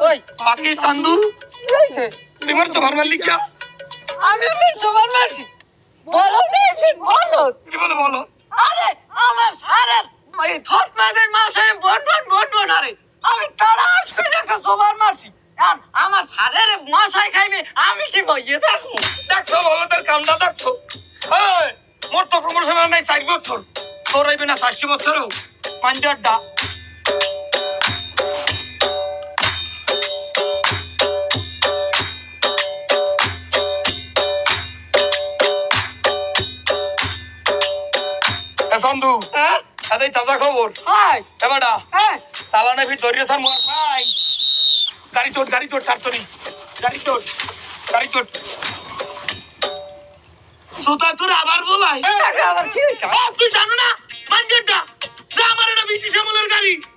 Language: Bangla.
ওই বাকি চান্দু তুমি মারছো মারলি কি আমি সবার মারছি বলো দিয়েছেন বলো কি বলে বলো আরে আমার সারের এই থট মাঝে মাসে বন আরে আমি তাড়াশ করে একটা সবার মারছি আর আমার সারের মশাই খাইবে আমি কি বইয়ে থাকবো দেখছো বলো তোর কামটা দেখছো মোর তো প্রমোশন নাই 4 বছর তোর হইবে না 400 বছরও মাঞ্জারটা সন্দু এই তাজা খবর হাই এবারটা হ্যাঁ চালানে ভি ধরিয়ে স্যার মোর ভাই গাড়ি চোট ছাড়তনি গাড়ি চোট সুতা তোর আবার বলাই আবার কি হয়েছে তুই জানো না মাঞ্জারটা যে আমার এটা ব্রিটিশ আমলের গাড়ি